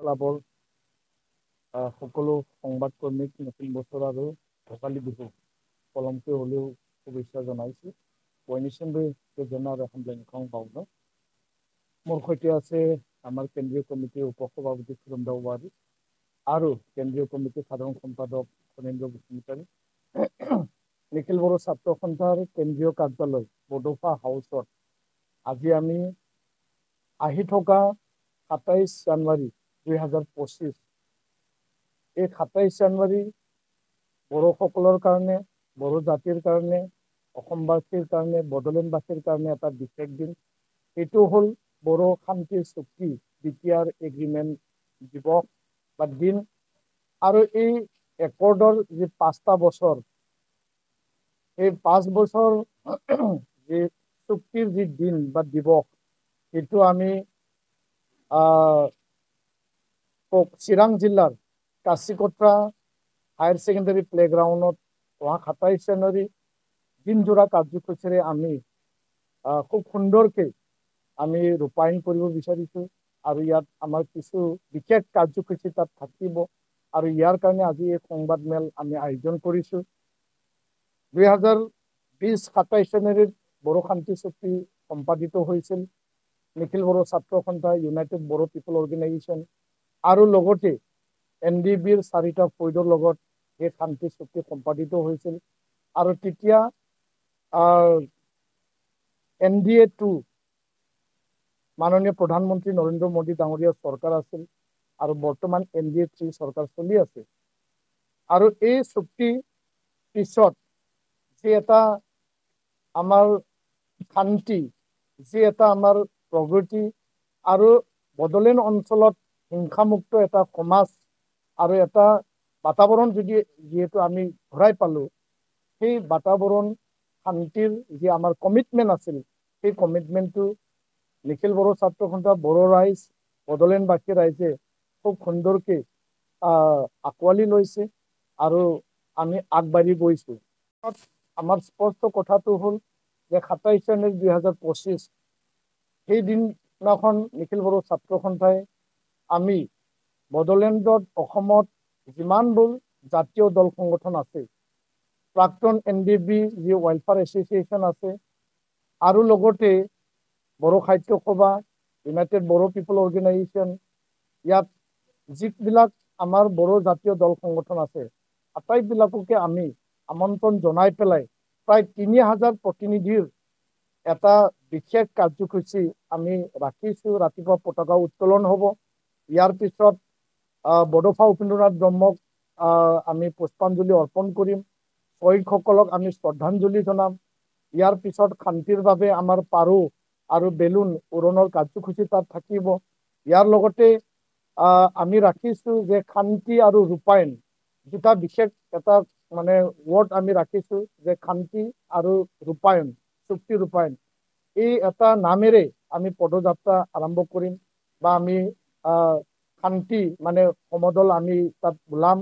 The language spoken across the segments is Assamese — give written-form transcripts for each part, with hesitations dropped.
ক্লাবৰ সকলো সংবাদকৰ্মীক নতুন বছৰ আৰু ভোগালী বিহু পলমকৈ হ'লেও শুভেচ্ছা জনাইছোঁ। বৈনিচন্দ্ৰ যোজনাৰ হামলাইখন পাওঁনো মোৰ সৈতে আছে আমাৰ কেন্দ্ৰীয় কমিটিৰ উপসভাপতি সুৰন্দা ৱাৰী আৰু কেন্দ্ৰীয় কমিটিৰ সাধাৰণ সম্পাদক ফণীন্দ্ৰ বসুমতাৰী। নিখিল বড়ো ছাত্ৰ সন্থাৰ কেন্দ্ৰীয় কাৰ্যালয় বডোফা হাউচত আজি আমি আহি থকা ২৭ জানুৱাৰী ২০২৫ এই ২৭ জানুৱাৰী বড়োসকলৰ কাৰণে, বড়ো জাতিৰ কাৰণে, অসমবাসীৰ কাৰণে, বড়োলেণ্ডবাসীৰ কাৰণে এটা বিশেষ দিন। এইটো হ'ল বড়ো শান্তি চুক্তি বিটিআৰ এগ্ৰিমেণ্ট দিৱস বা দিন। আৰু এই একৰ্ডৰ যি ৫টা বছৰ, এই ৫ বছৰ যি চুক্তিৰ যি দিন বা দিৱস, সেইটো আমি চিৰাং জিলাৰ কাছিকট্ৰা হায়াৰ ছেকেণ্ডাৰী প্লেগ্ৰাউণ্ডত ২৭ জানুৱাৰী দিনজোৰা কাৰ্যসূচীৰে আমি খুব সুন্দৰকৈ আমি ৰূপায়ণ কৰিব বিচাৰিছোঁ। আৰু ইয়াত আমাৰ কিছু বিশেষ কাৰ্যসূচী তাত থাকিব আৰু ইয়াৰ কাৰণে আজি এই সংবাদমেল আমি আয়োজন কৰিছোঁ। ২০২০ ২৭ জানুৱাৰীত বড়ো শান্তি চুক্তি সম্পাদিত হৈছিল। নিখিল বড়ো ছাত্ৰ সন্থা, ইউনাইটেড বড়ো পিপল অৰ্গেনাইজেশ্যন আৰু লগতে NDBৰ 4টা ফৈদৰ লগত এই শান্তি চুক্তি সম্পাদিত হৈছিল। আৰু তেতিয়া NDA-2 মাননীয় প্ৰধানমন্ত্ৰী নৰেন্দ্ৰ মোদী ডাঙৰীয়াৰ চৰকাৰ আছিল আৰু বৰ্তমান NDA-3 চৰকাৰ চলি আছে। আৰু এই চুক্তি পিছত যি এটা আমাৰ শান্তি, যি এটা আমাৰ প্ৰগতি আৰু বড়োলেণ্ড অঞ্চলত হিংসামুক্ত এটা সমাজ আৰু এটা বাতাবৰণ যিহেতু আমি ঘূৰাই পালোঁ, সেই বাতাবৰণ শান্তিৰ যি আমাৰ কমিটমেণ্ট আছিল, সেই কমিটমেণ্টটো নিখিল বড়ো ছাত্ৰ সন্থা, বড়ো ৰাইজ, বড়োলেণ্ডবাসী ৰাইজে খুব সুন্দৰকৈ আঁকোৱালি লৈছে আৰু আমি আগবাঢ়ি গৈছোঁ। আমাৰ স্পষ্ট কথাটো হ'ল যে ২৭ জানুৱাৰী ২০২৫ সেই দিনাখন নিখিল বড়ো ছাত্ৰ সন্থাই আমি বড়োলেণ্ডত, অসমত যিমানবোৰ জাতীয় দল সংগঠন আছে, প্ৰাক্তন NDB যি ৱেলফেয়াৰ এছ'চিয়েশ্যন আছে, আৰু লগতে বড়ো সাহিত্য সভা, ইউনাইটেড বড়ো পিপল অৰ্গেনাইজেশ্যন, ইয়াত যিবিলাক আমাৰ বড়ো জাতীয় দল সংগঠন আছে, আটাইবিলাককে আমি আমন্ত্ৰণ জনাই পেলাই প্ৰায় ৩,০০০ প্ৰতিনিধিৰ এটা বিশেষ কাৰ্যসূচী আমি ৰাখিছোঁ। ৰাতিপুৱা পতাকা উত্তোলন হ'ব। ইয়াৰ পিছত বডোফা উপেন্দ্ৰনাথ ব্ৰহ্মক আমি পুষ্পাঞ্জলি অৰ্পণ কৰিম, শ্বহীদসকলক আমি শ্ৰদ্ধাঞ্জলি জনাম। ইয়াৰ পিছত শান্তিৰ বাবে আমাৰ পাৰো আৰু বেলুন উৰণৰ কাৰ্যসূচী তাত থাকিব। ইয়াৰ লগতে আমি ৰাখিছোঁ যে শান্তি আৰু ৰূপায়ণ, দুটা বিশেষ এটা মানে ৱৰ্ড আমি ৰাখিছোঁ যে শান্তি আৰু ৰূপায়ণ, চুক্তি ৰূপায়ণ, এই এটা নামেৰে আমি পদযাত্ৰা আৰম্ভ কৰিম বা আমি শান্তি মানে সমদল আমি তাত ওলাম।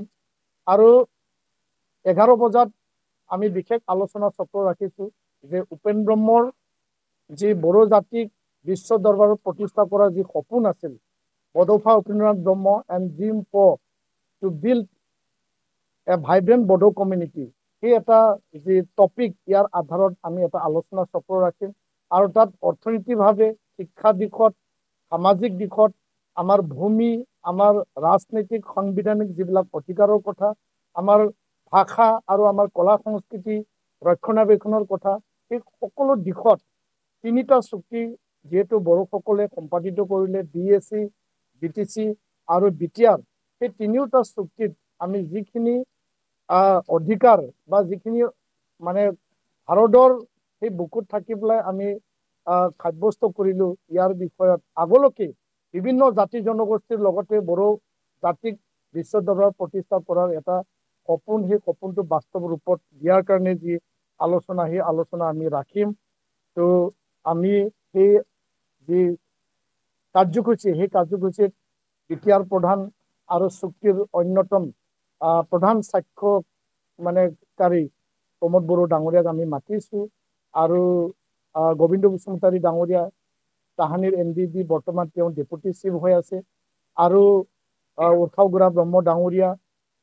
আৰু 11 বজাত আমি বিশেষ আলোচনা চক্ৰ ৰাখিছোঁ যে উপেন ব্ৰহ্মৰ যি বড়ো জাতিক বিশ্ব দৰবাৰত প্ৰতিষ্ঠা কৰাৰ যি সপোন আছিল, Bodofa Upendranath Brahma and dream to build a vibrant Bodo community, সেই এটা যি টপিক, ইয়াৰ আধাৰত আমি এটা আলোচনা চক্ৰ ৰাখিম। আৰু তাত অৰ্থনীতিভাৱে, শিক্ষা দিশত, সামাজিক দিশত, আমাৰ ভূমি, আমাৰ ৰাজনৈতিক সাংবিধানিক যিবিলাক অধিকাৰৰ কথা, আমাৰ ভাষা আৰু আমাৰ কলা সংস্কৃতি ৰক্ষণাবেক্ষণৰ কথা, সেই সকলো দিশত 3টা চুক্তি যিহেতু বড়োসকলে সম্পাদিত কৰিলে, BAC, BTC আৰু BTR, সেই 3টা চুক্তিত আমি যিখিনি অধিকাৰ বা যিখিনি মানে ভাৰতৰ সেই বুকুত থাকি পেলাই আমি সাব্যস্ত কৰিলোঁ, ইয়াৰ বিষয়ত আগলৈকে বিভিন্ন জাতি জনগোষ্ঠীৰ লগতে বড়ো জাতিক বিশ্ব দৰবাৰত প্ৰতিষ্ঠা কৰাৰ এটা সপোন, সেই সপোনটো বাস্তৱ ৰূপত দিয়াৰ কাৰণে যি আলোচনা, সেই আলোচনা আমি ৰাখিম। তো আমি সেই যি কাৰ্যসূচী, সেই কাৰ্যসূচীত BTR প্ৰধান আৰু চুক্তিৰ অন্যতম প্ৰধান সাক্ষ্য মানে কাৰী প্ৰমোদ বড়ো ডাঙৰীয়াক আমি মাতিছোঁ। আৰু গোবিন্দ বসুমতাৰী ডাঙৰীয়া, তাহানিৰ NDB, বৰ্তমান তেওঁ ডেপুটি চিফ হৈ আছে। আৰু উৰ্খাওগুৰা ব্ৰহ্ম ডাঙৰীয়া,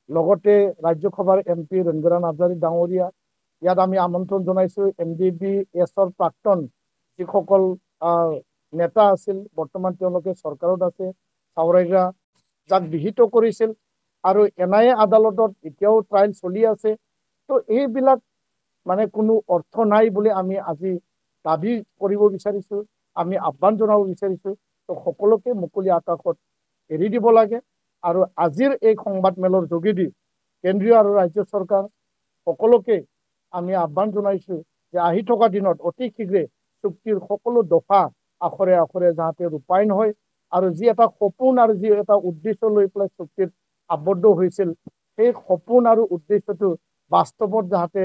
লগতে ৰাজ্যসভাৰ MP ৰণবীৰ নাৰ্জাৰী ডাঙৰীয়া, ইয়াত আমি আমন্ত্ৰণ জনাইছোঁ MDBS প্ৰাক্তন যিসকল নেতা আছিল, বৰ্তমান তেওঁলোকে চৰকাৰত আছে, চাওৰাইৰা যাক বিহিত কৰিছিল, আৰু NIA আদালতত এতিয়াও ট্ৰায়েল চলি আছে। তো এইবিলাক মানে কোনো অৰ্থ নাই বুলি আমি আজি দাবী কৰিব বিচাৰিছোঁ, আমি আহ্বান জনাব বিচাৰিছোঁ। তো সকলোকে মুকলি আকাশত এৰি দিব লাগে। আৰু আজিৰ এই সংবাদমেলৰ যোগেদি কেন্দ্ৰীয় আৰু ৰাজ্য চৰকাৰ সকলোকে আমি আহ্বান জনাইছোঁ যে আহি থকা দিনত অতি শীঘ্ৰে চুক্তিৰ সকলো দফা আখৰে আখৰে যাতে ৰূপায়ণ হয়, আৰু যি এটা সপোন আৰু যি এটা উদ্দেশ্য লৈ পেলাই চুক্তিত আবদ্ধ হৈছিল, সেই সপোন আৰু উদ্দেশ্যটো বাস্তৱত যাতে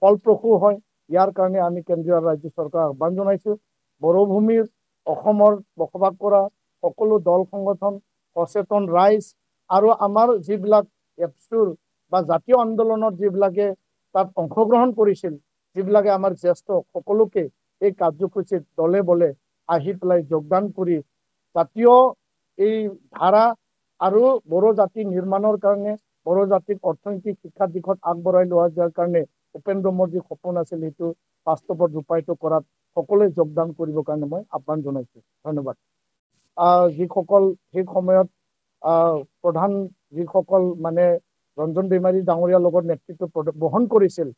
ফলপ্ৰসূ হয়, ইয়াৰ কাৰণে আমি কেন্দ্ৰীয় আৰু ৰাজ্য চৰকাৰক আহ্বান জনাইছোঁ। বড়োভূমিৰ অসমৰ বসবাস কৰা সকলো দল সংগঠন, সচেতন ৰাইজ, আৰু আমাৰ যিবিলাক এপছুৰ বা জাতীয় আন্দোলনত যিবিলাকে তাত অংশগ্ৰহণ কৰিছিল, যিবিলাকে আমাৰ জ্যেষ্ঠ, সকলোকে এই কাৰ্যসূচীত দলে বলে আহি পেলাই যোগদান কৰি জাতীয় এই ধাৰা আৰু বড়ো জাতি নিৰ্মাণৰ কাৰণে, বড়ো জাতিক অৰ্থনৈতিক শিক্ষাৰ দিশত আগবঢ়াই লোৱাৰ কাৰণে উপেন্দ্ৰ মোৰ যি সপোন আছিল, সেইটো বাস্তৱত ৰূপায়িত কৰাত সকলোৱে যোগদান কৰিবৰ কাৰণে মই আহ্বান জনাইছোঁ। ধন্যবাদ। যিসকল সেই সময়ত প্ৰধান যিসকল মানে ৰঞ্জন দৈমাৰী ডাঙৰীয়াৰ লগত নেতৃত্ব বহন কৰিছিল,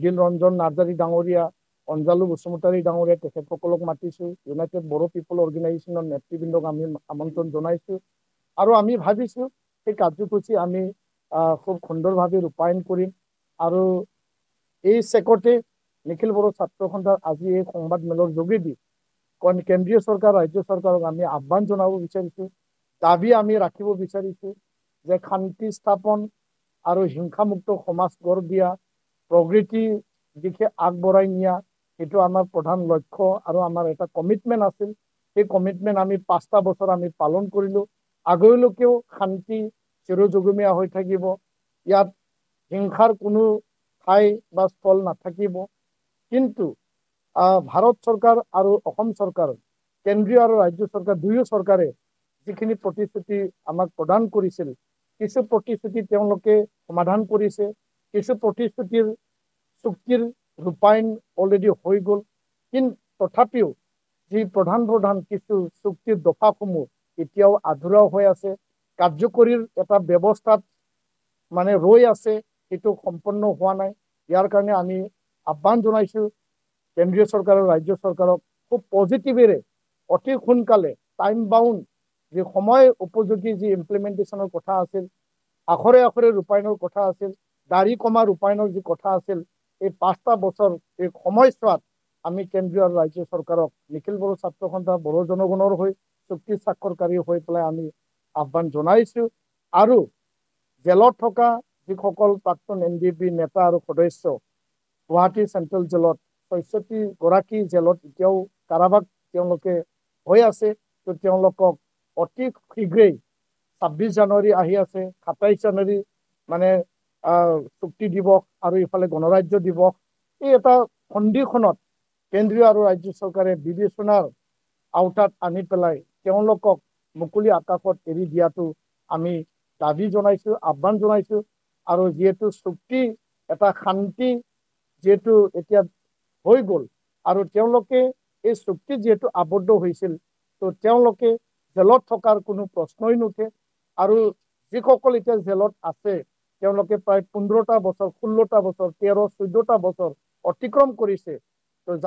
দিল ৰঞ্জন নাৰ্জাৰী ডাঙৰীয়া, অঞ্জালু বসুমতাৰী ডাঙৰীয়া, তেখেতসকলক মাতিছোঁ। ইউনাইটেড বড়ো পিপল অৰ্গেনাইজেশ্যনৰ নেতৃবৃন্দক আমি আমন্ত্ৰণ জনাইছোঁ, আৰু আমি ভাবিছোঁ সেই কাৰ্যসূচী আমি খুব সুন্দৰভাৱে ৰূপায়ণ কৰিম। আৰু এই চেকতে নিখিল বড়ো ছাত্ৰ সন্থাৰ আজি এই সংবাদমেলৰ যোগেদি কেন্দ্ৰীয় চৰকাৰ, ৰাজ্য চৰকাৰক আমি আহ্বান জনাব বিচাৰিছোঁ, দাবী আমি ৰাখিব বিচাৰিছোঁ যে শান্তি স্থাপন আৰু হিংসামুক্ত সমাজ গঢ় দিয়া, প্ৰগতিৰ দিশে আগবঢ়াই নিয়া, সেইটো আমাৰ প্ৰধান লক্ষ্য আৰু আমাৰ এটা কমিটমেণ্ট আছিল। সেই কমিটমেণ্ট আমি 5টা বছৰ আমি পালন কৰিলোঁ। আগলৈকেও শান্তি চিৰযুগমীয়া হৈ থাকিব, ইয়াত হিংসাৰ কোনো ঠাই বা স্থল নাথাকিব। কিন্তু ভাৰত চৰকাৰ আৰু অসম চৰকাৰ, কেন্দ্ৰীয় আৰু ৰাজ্য চৰকাৰ, দুয়ো চৰকাৰে যিখিনি প্ৰতিশ্ৰুতি আমাক প্ৰদান কৰিছিল, কিছু প্ৰতিশ্ৰুতি তেওঁলোকে সমাধান কৰিছে, কিছু প্ৰতিশ্ৰুতিৰ চুক্তিৰ ৰূপায়ণ অলৰেডি হৈ গ'ল। কিন্তু তথাপিও যি প্ৰধান কিছু চুক্তিৰ দফাসমূহ এতিয়াও আধৰুৱা হৈ আছে, কাৰ্যকৰীৰ এটা ব্যৱস্থাত মানে ৰৈ আছে, সেইটো সম্পন্ন হোৱা নাই। ইয়াৰ কাৰণে আমি আহ্বান জনাইছোঁ কেন্দ্ৰীয় চৰকাৰ আৰু ৰাজ্য চৰকাৰক খুব পজিটিভেৰে অতি সোনকালে টাইম বাউণ্ড যি সময় উপযোগী যি ইমপ্লিমেণ্টেশ্যনৰ কথা আছিল, আখৰে আখৰে ৰূপায়ণৰ কথা আছিল, দাড়ি কমা ৰূপায়ণৰ যি কথা আছিল, এই 5টা বছৰ এই সময়ছোৱাত আমি কেন্দ্ৰীয় আৰু ৰাজ্য চৰকাৰক নিখিল বড়ো ছাত্ৰ সন্থা বড়ো জনগণৰ হৈ চুক্তি স্বাক্ষৰকাৰী হৈ পেলাই আমি আহ্বান জনাইছোঁ। আৰু জেলত থকা যিসকল প্ৰাক্তন NDB নেতা আৰু সদস্য, গুৱাহাটী চেণ্ট্ৰেল জেলত 64গৰাকী জেলত এতিয়াও কাৰাবাস তেওঁলোকে হৈ আছে, তো তেওঁলোকক অতি শীঘ্ৰেই 26 জানুৱাৰী আহি আছে, 27 জানুৱাৰী মানে চুক্তি দিৱস, আৰু ইফালে গণৰাজ্য দিৱস, এই এটা সন্ধিখনত কেন্দ্ৰীয় আৰু ৰাজ্য চৰকাৰে বিবেচনাৰ আওতাত আনি পেলাই তেওঁলোকক মুকলি আকাশত এৰি দিয়াটো আমি দাবী জনাইছোঁ, আহ্বান জনাইছোঁ। আৰু যিহেতু চুক্তি এটা শান্তি যিহেতু এতিয়া হৈ গ'ল, আৰু তেওঁলোকে এই চুক্তিত যিহেতু আবদ্ধ হৈছিল, তো তেওঁলোকে জেলত থকাৰ কোনো প্ৰশ্নই নুঠে। আৰু যিসকল এতিয়া জেলত আছে, তেওঁলোকে প্ৰায় 15টা বছৰ, 16টা বছৰ, 13, 14টা বছৰ অতিক্ৰম কৰিছে।